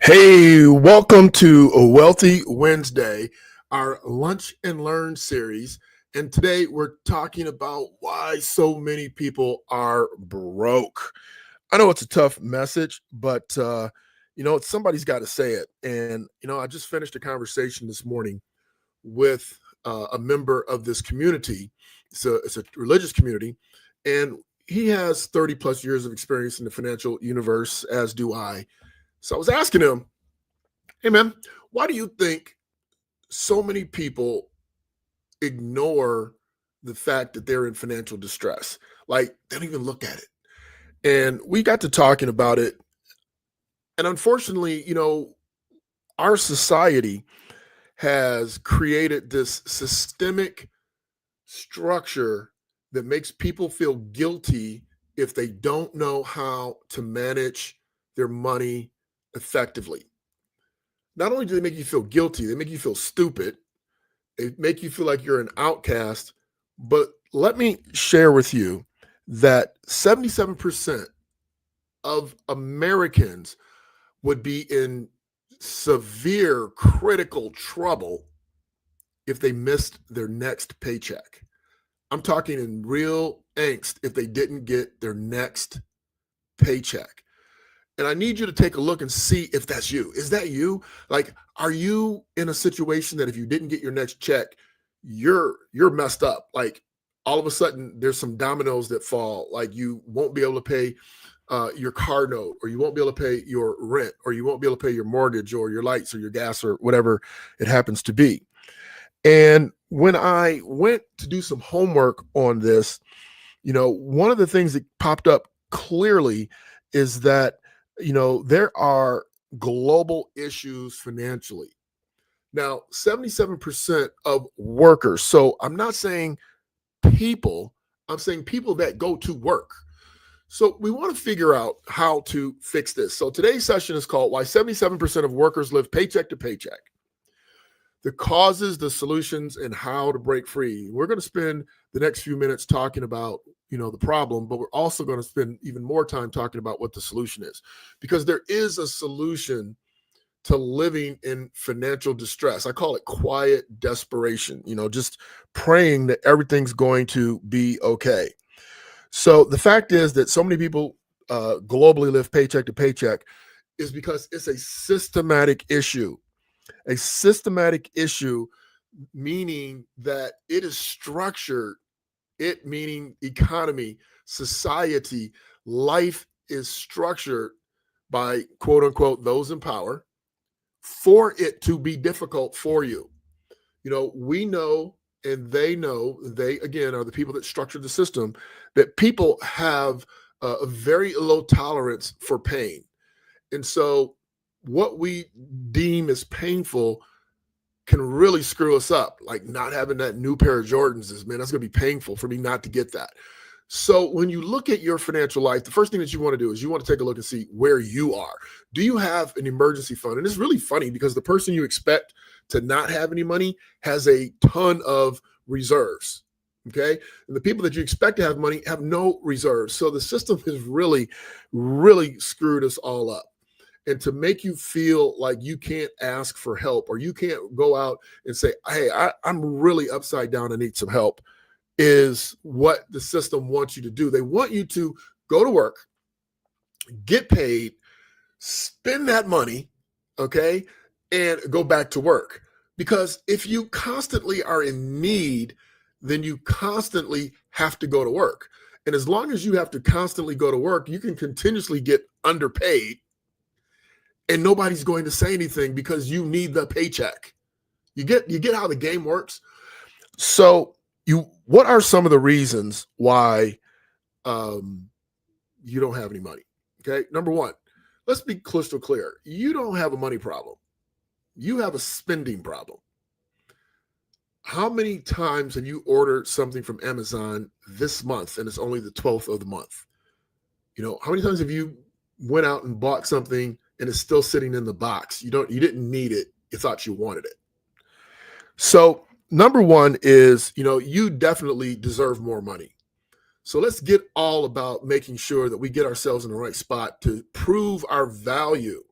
Hey, welcome to a Wealthy Wednesday, our Lunch and Learn series. And today we're talking about why so many people are broke. I know it's a tough message, but somebody's got to say it. And I just finished a conversation this morning with a member of this community. It's a religious community, and he has 30 plus years of experience in the financial universe, as do I. So I was asking him, hey man, why do you think so many people ignore the fact that they're in financial distress? Like they don't even look at it. And we got to talking about it. And unfortunately, our society has created this systemic structure that makes people feel guilty if they don't know how to manage their money effectively. Not only do they make you feel guilty, they make you feel stupid. They make you feel like you're an outcast. But let me share with you that 77% of Americans would be in severe critical trouble if they missed their next paycheck. I'm talking in real angst if they didn't get their next paycheck. And I need you to take a look and see if that's you. Is that you? Like, are you in a situation that if you didn't get your next check, you're messed up? Like, all of a sudden, there's some dominoes that fall. Like, you won't be able to pay your car note, or you won't be able to pay your rent, or you won't be able to pay your mortgage, or your lights, or your gas, or whatever it happens to be. And when I went to do some homework on this, one of the things that popped up clearly is that there are global issues financially. Now, 77% of workers, so I'm not saying people, I'm saying people that go to work. So we want to figure out how to fix this. So today's session is called Why 77% of Workers Live Paycheck to Paycheck. The causes, the solutions, and how to break free. We're going to spend the next few minutes talking about the problem, but we're also going to spend even more time talking about what the solution is, because there is a solution to living in financial distress. I call it quiet desperation, just praying that everything's going to be okay. So the fact is that so many people globally live paycheck to paycheck is because it's a systematic issue. A systematic issue, meaning that it is structured, it meaning economy, society, life is structured by quote unquote those in power for it to be difficult for you. We know, and they know, they again are the people that structure the system, that people have a very low tolerance for pain. And so what we deem as painful can really screw us up. Like not having that new pair of Jordans is, man, that's going to be painful for me not to get that. So when you look at your financial life, the first thing that you want to do is you want to take a look and see where you are. Do you have an emergency fund? And it's really funny because the person you expect to not have any money has a ton of reserves. Okay. And the people that you expect to have money have no reserves. So the system has really, really screwed us all up. And to make you feel like you can't ask for help, or you can't go out and say, hey, I'm really upside down and need some help, is what the system wants you to do. They want you to go to work, get paid, spend that money, okay, and go back to work. Because if you constantly are in need, then you constantly have to go to work. And as long as you have to constantly go to work, you can continuously get underpaid. And nobody's going to say anything because you need the paycheck. You get how the game works. So what are some of the reasons why you don't have any money? Okay, number one, let's be crystal clear. You don't have a money problem. You have a spending problem. How many times have you ordered something from Amazon this month and it's only the 12th of the month? How many times have you went out and bought something and it's still sitting in the box? You didn't need it. You thought you wanted it. So number one is, you definitely deserve more money. So let's get all about making sure that we get ourselves in the right spot to prove our value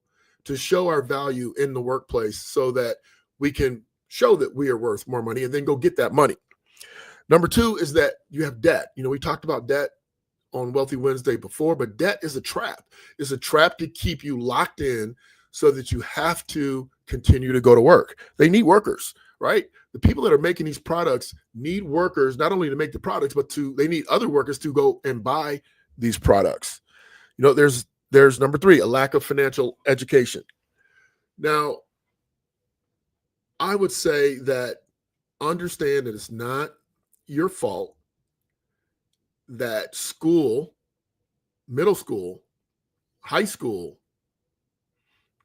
to show our value in the workplace so that we can show that we are worth more money and then go get that money. Number two is that you have debt. We talked about debt on Wealthy Wednesday before, but debt is a trap. It's a trap to keep you locked in so that you have to continue to go to work. They need workers, right? The people that are making these products need workers, not only to make the products, but they need other workers to go and buy these products. There's number three, a lack of financial education. Now, I would say that understand that it's not your fault that school, middle school, high school,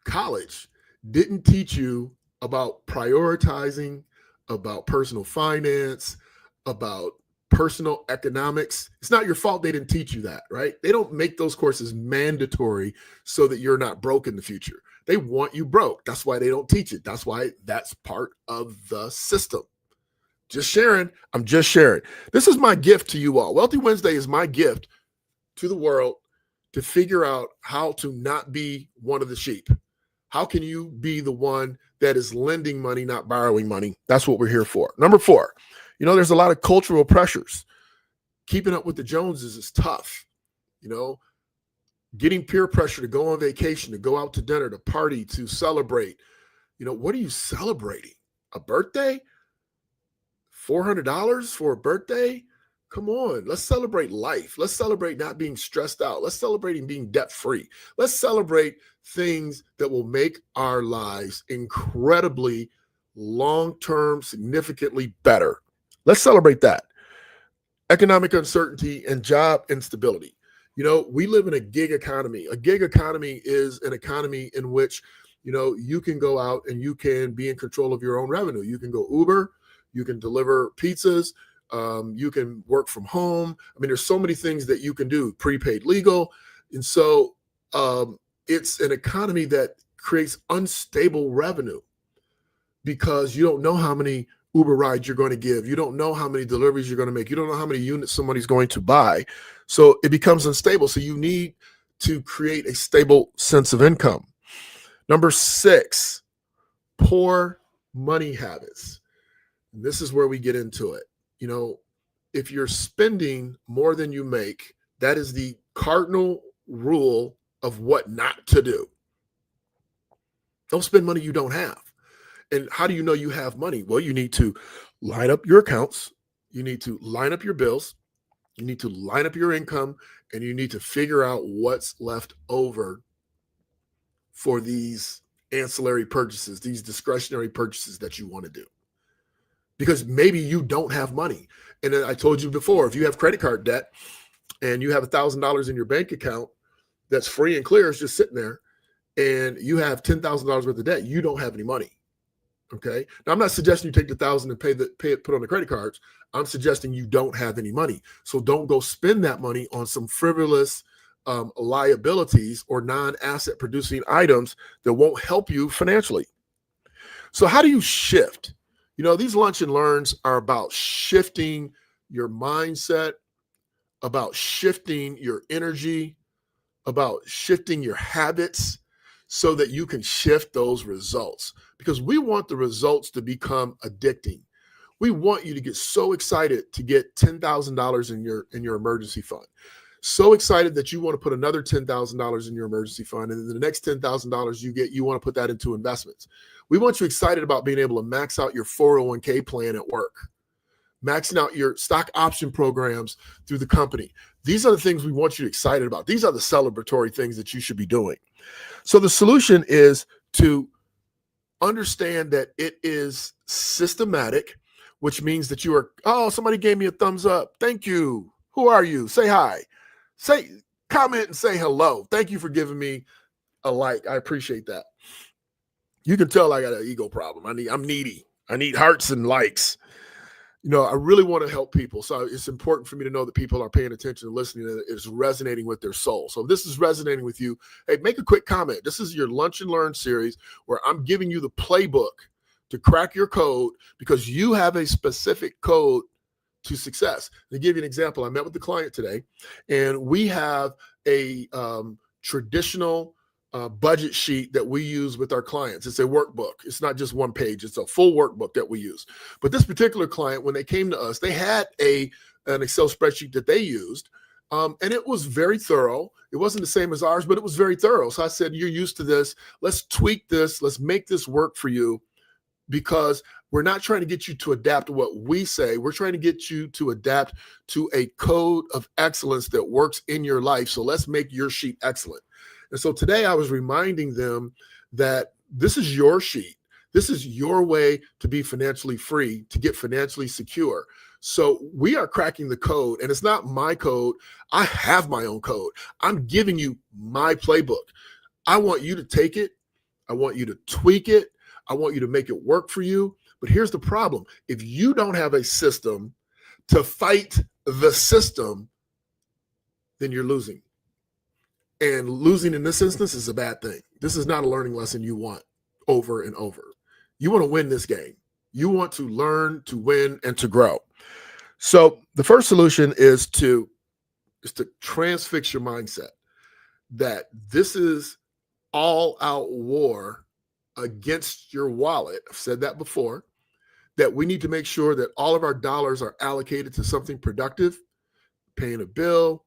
college didn't teach you about prioritizing, about personal finance, about personal economics. It's not your fault they didn't teach you that, right? They don't make those courses mandatory so that you're not broke in the future. They want you broke. That's why they don't teach it. That's why that's part of the system. Just sharing. I'm just sharing. This is my gift to you all. Wealthy Wednesday is my gift to the world to figure out how to not be one of the sheep. How can you be the one that is lending money, not borrowing money? That's what we're here for. Number four, there's a lot of cultural pressures. Keeping up with the Joneses is tough. Getting peer pressure to go on vacation, to go out to dinner, to party, to celebrate. What are you celebrating? A birthday? $400 for a birthday? Come on, let's celebrate life. Let's celebrate not being stressed out. Let's celebrate being debt-free. Let's celebrate things that will make our lives incredibly long-term, significantly better. Let's celebrate that. Economic uncertainty and job instability. We live in a gig economy. A gig economy is an economy in which, you can go out and you can be in control of your own revenue. You can go Uber, you can deliver pizzas, you can work from home. There's so many things that you can do, prepaid legal. And so it's an economy that creates unstable revenue because you don't know how many Uber rides you're going to give. You don't know how many deliveries you're going to make. You don't know how many units somebody's going to buy. So it becomes unstable. So you need to create a stable sense of income. Number six, poor money habits. And this is where we get into it. If you're spending more than you make, that is the cardinal rule of what not to do. Don't spend money you don't have. And how do you know you have money? Well, you need to line up your accounts. You need to line up your bills. You need to line up your income, and you need to figure out what's left over for these ancillary purchases, these discretionary purchases that you want to do. Because maybe you don't have money. And then I told you before, if you have credit card debt and you have $1,000 in your bank account that's free and clear, it's just sitting there, and you have $10,000 worth of debt, you don't have any money. Okay. Now, I'm not suggesting you take the $1,000 and pay it, put on the credit cards. I'm suggesting you don't have any money. So don't go spend that money on some frivolous liabilities or non-asset producing items that won't help you financially. So how do you shift? These lunch and learns are about shifting your mindset, about shifting your energy, about shifting your habits so that you can shift those results. Because we want the results to become addicting. We want you to get so excited to get $10,000 in your emergency fund. So excited that you want to put another $10,000 in your emergency fund, and then the next $10,000 you get, you want to put that into investments. We want you excited about being able to max out your 401k plan at work, maxing out your stock option programs through the company. These are the things we want you excited about. These are the celebratory things that you should be doing. So the solution is to understand that it is systematic, which means that you are, somebody gave me a thumbs up. Thank you. Who are you? Say hi. Comment and say hello. Thank you for giving me a like. I appreciate that. You can tell I got an ego problem. I'm needy. I need hearts and likes. I really want to help people. So it's important for me to know that people are paying attention and listening, and it's resonating with their soul. So if this is resonating with you, hey, make a quick comment. This is your Lunch and Learn series where I'm giving you the playbook to crack your code because you have a specific code to success. To give you an example, I met with the client today, and we have a traditional budget sheet that we use with our clients. It's a workbook. It's not just one page. It's a full workbook that we use. But this particular client, when they came to us, they had an Excel spreadsheet that they used, and it was very thorough. It wasn't the same as ours, but it was very thorough. So I said, you're used to this. Let's tweak this. Let's make this work for you, because we're not trying to get you to adapt to what we say. We're trying to get you to adapt to a code of excellence that works in your life. So let's make your sheet excellent. And so today I was reminding them that this is your sheet. This is your way to be financially free, to get financially secure. So we are cracking the code, and it's not my code. I have my own code. I'm giving you my playbook. I want you to take it. I want you to tweak it. I want you to make it work for you. But here's the problem. If you don't have a system to fight the system, then you're losing. And losing in this instance is a bad thing. This is not a learning lesson you want over and over. You want to win this game. You want to learn, to win, and to grow. So the first solution is to transfix your mindset that this is all-out war against your wallet. I've said that before, that we need to make sure that all of our dollars are allocated to something productive, paying a bill,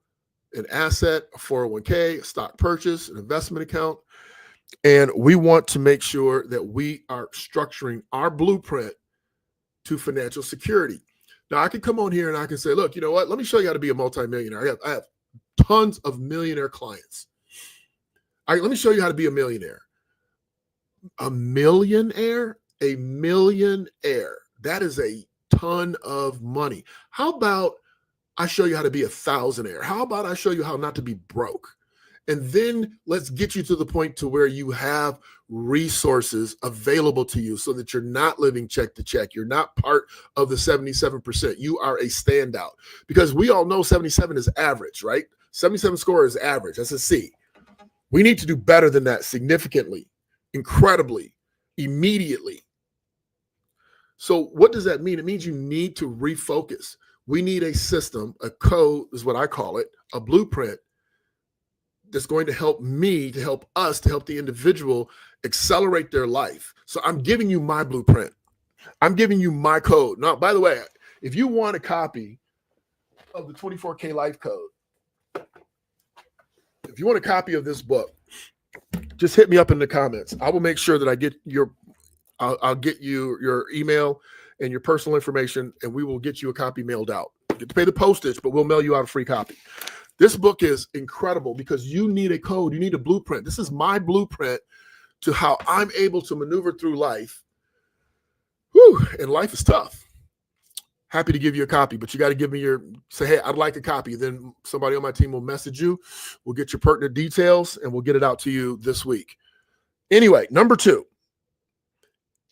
an asset, a 401k, a stock purchase, an investment account. And we want to make sure that we are structuring our blueprint to financial security. Now, I can come on here and I can say, look, you know what? Let me show you how to be a multimillionaire. I have tons of millionaire clients. Let me show you how to be a millionaire. A millionaire? A millionaire. That is a ton of money. How about I show you how to be a thousandaire? How about I show you how not to be broke? And then let's get you to the point to where you have resources available to you so that you're not living check to check. You're not part of the 77%. You are a standout, because we all know 77 is average, right? 77 score is average. That's a C. We need to do better than that significantly, incredibly, immediately. So what does that mean? It means you need to refocus. We need a system, a code is what I call it, a blueprint that's going to help me, to help us, to help the individual accelerate their life. So I'm giving you my blueprint. I'm giving you my code. Now, by the way, if you want a copy of the 24K Life Code, if you want a copy of this book, just hit me up in the comments. I will make sure that I get I'll get you your email and your personal information, and we will get you a copy mailed out. You get to pay the postage, but we'll mail you out a free copy. This book is incredible because you need a code. You need a blueprint. This is my blueprint to how I'm able to maneuver through life. Whew, and life is tough. Happy to give you a copy, but you got to give me say, hey, I'd like a copy. Then somebody on my team will message you. We'll get your pertinent details, and we'll get it out to you this week. Anyway, number 2.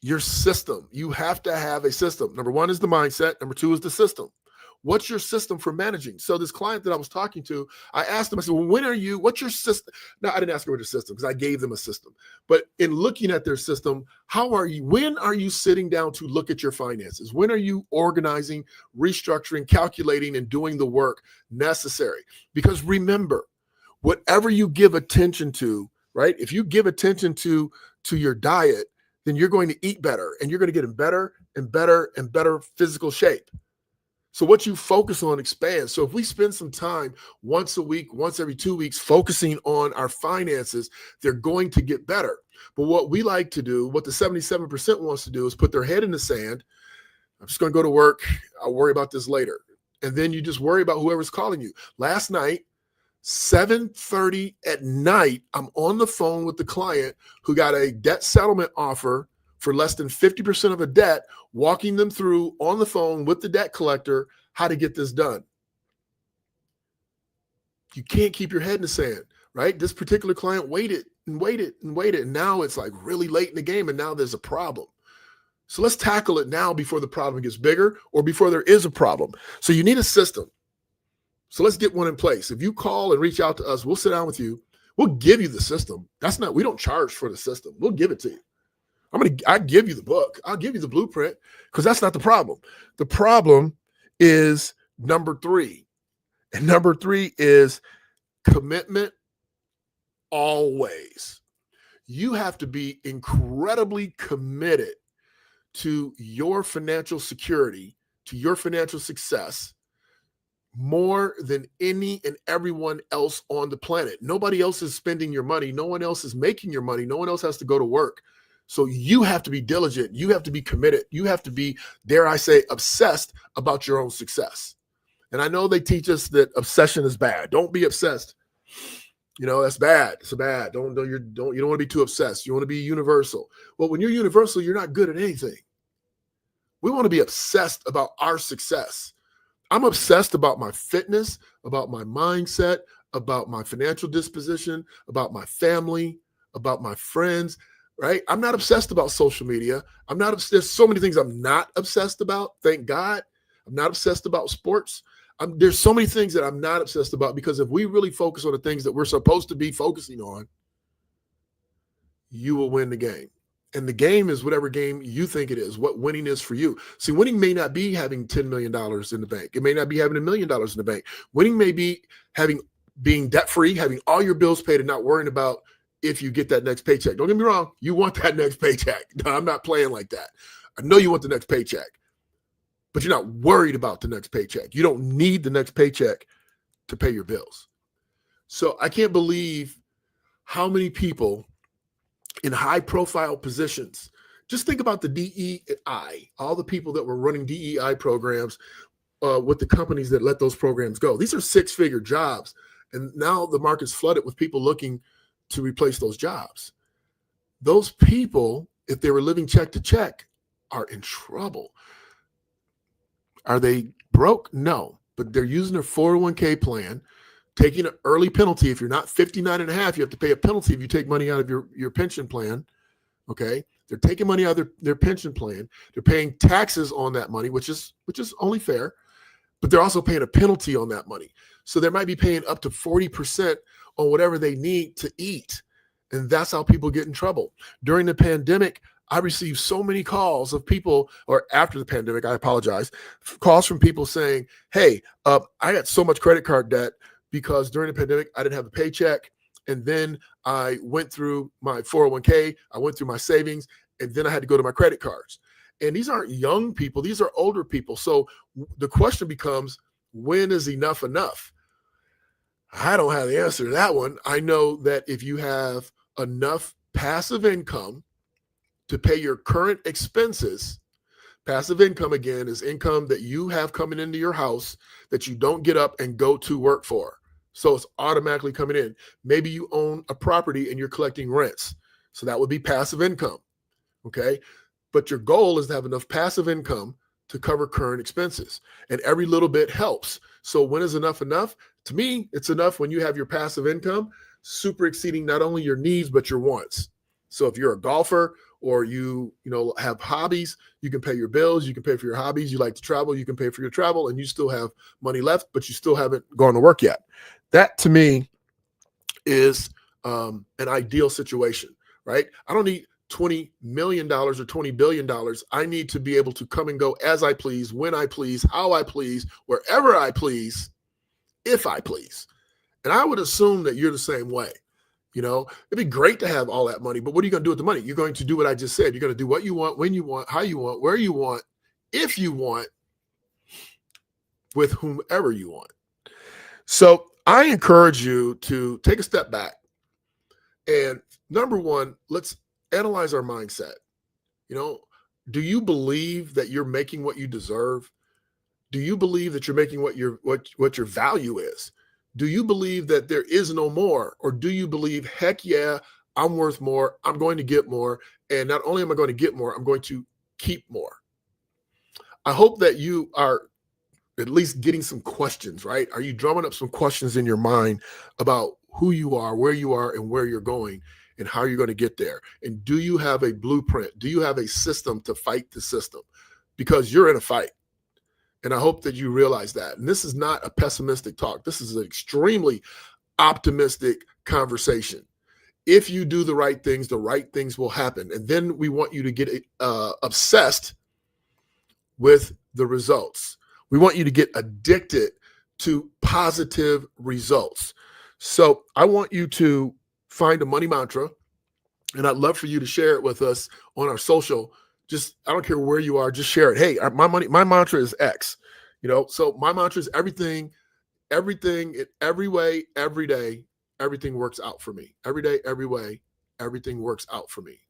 Your system. You have to have a system. Number 1 is the mindset. Number 2 is the system. What's your system for managing? So this client that I was talking to, I asked them, I said, well, what's your system? No, I didn't ask her what her system, because I gave them a system. But in looking at their system, when are you sitting down to look at your finances? When are you organizing, restructuring, calculating, and doing the work necessary? Because remember, whatever you give attention to, right? If you give attention to your diet, then you're going to eat better, and you're going to get in better and better and better physical shape. So what you focus on expands. So if we spend some time once a week, once every 2 weeks, focusing on our finances, they're going to get better. But what we like to do, what the 77% wants to do, is put their head in the sand. I'm just going to go to work. I'll worry about this later. And then you just worry about whoever's calling you. Last night, 7:30 at night, I'm on the phone with the client who got a debt settlement offer for less than 50% of a debt, walking them through on the phone with the debt collector how to get this done. You can't keep your head in the sand, right? This particular client waited and waited and waited, and now it's like really late in the game, and now there's a problem. So let's tackle it now before the problem gets bigger or before there is a problem. So you need a system. So let's get one in place. If you call and reach out to us, we'll sit down with you. We'll give you the system. We don't charge for the system. We'll give it to you. I give you the book. I'll give you the blueprint, because that's not the problem. The problem is number 3. And number 3 is commitment always. You have to be incredibly committed to your financial security, to your financial success, more than any and everyone else on the planet. Nobody else is spending your money. No one else is making your money. No one else has to go to work. So you have to be diligent. You have to be committed. You have to be, dare I say, obsessed about your own success. And I know they teach us that obsession is bad. Don't be obsessed. That's bad. It's bad. You don't want to be too obsessed. You want to be universal. Well, when you're universal, you're not good at anything. We want to be obsessed about our success. I'm obsessed about my fitness, about my mindset, about my financial disposition, about my family, about my friends, right? I'm not obsessed about social media. There's so many things I'm not obsessed about. Thank God. I'm not obsessed about sports. There's so many things that I'm not obsessed about, because if we really focus on the things that we're supposed to be focusing on, you will win the game. And the game is whatever game you think it is, what winning is for you. See, winning may not be having $10 million in the bank. It may not be having $1 million in the bank. Winning may be being debt-free, having all your bills paid, and not worrying about if you get that next paycheck. Don't get me wrong. You want that next paycheck. No, I'm not playing like that. I know you want the next paycheck, but you're not worried about the next paycheck. You don't need the next paycheck to pay your bills. So I can't believe how many people in high-profile positions. Just think about the DEI, all the people that were running DEI programs with the companies that let those programs go. These are six-figure jobs, and now the market's flooded with people looking to replace those jobs. Those people, if they were living check to check, are in trouble. Are they broke? No, but they're using their 401k plan, taking an early penalty. If you're not 59 and a half, you have to pay a penalty if you take money out of your pension plan. Okay. They're taking money out of their pension plan. They're paying taxes on that money, which is only fair, but they're also paying a penalty on that money. So they might be paying up to 40% on whatever they need to eat. And that's how people get in trouble. During the pandemic, I received so many calls of people, or after the pandemic, I apologize, calls from people saying, hey, I got so much credit card debt because during the pandemic, I didn't have a paycheck. And then I went through my 401k, I went through my savings, and then I had to go to my credit cards. And these aren't young people, these are older people. So the question becomes, when is enough enough? I don't have the answer to that one. I know that if you have enough passive income to pay your current expenses, passive income, again, is income that you have coming into your house that you don't get up and go to work for. So it's automatically coming in. Maybe you own a property and you're collecting rents. So that would be passive income. Okay. But your goal is to have enough passive income to cover current expenses. And every little bit helps. So when is enough enough? To me, it's enough when you have your passive income super exceeding not only your needs, but your wants. So if you're a golfer or you have hobbies, you can pay your bills, you can pay for your hobbies, you like to travel, you can pay for your travel, and you still have money left, but you still haven't gone to work yet. That to me is an ideal situation, right? I don't need $20 million or $20 billion. I need to be able to come and go as I please, when I please, how I please, wherever I please, if I please. And I would assume that you're the same way. It'd be great to have all that money, but what are you going to do with the money? You're going to do what I just said. You're going to do what you want, when you want, how you want, where you want, if you want, with whomever you want. So I encourage you to take a step back. And number one, let's analyze our mindset. Do you believe that you're making what you deserve? Do you believe that you're making what your value is? Do you believe that there is no more? Or do you believe, heck yeah, I'm worth more, I'm going to get more, and not only am I going to get more, I'm going to keep more? I hope that you are at least getting some questions, right? Are you drumming up some questions in your mind about who you are, and where you're going, and how you're going to get there? And do you have a blueprint? Do you have a system to fight the system? Because you're in a fight. And I hope that you realize that. And this is not a pessimistic talk. This is an extremely optimistic conversation. If you do the right things will happen. And then we want you to get obsessed with the results. We want you to get addicted to positive results. So I want you to find a money mantra And I'd love for you to share it with us on our social. Just, I don't care where you are, just share it. Hey, my mantra is X. So my mantra is everything in every way, every day, everything works out for me. Every day, every way, everything works out for me,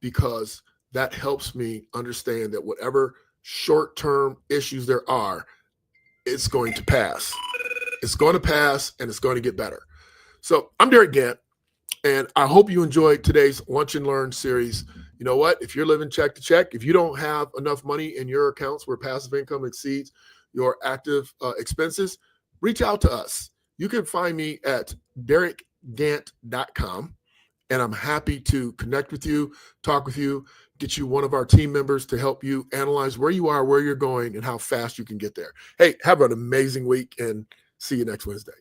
because that helps me understand that whatever short-term issues there are, it's going to pass. It's going to pass, and it's going to get better. So I'm Derek Gant, and I hope you enjoyed today's Lunch and Learn series. You know what? If you're living check to check, if you don't have enough money in your accounts where passive income exceeds your active expenses, reach out to us. You can find me at derekgant.com, and I'm happy to connect with you, talk with you, get you one of our team members to help you analyze where you are, where you're going, and how fast you can get there. Hey, have an amazing week, and see you next Wednesday.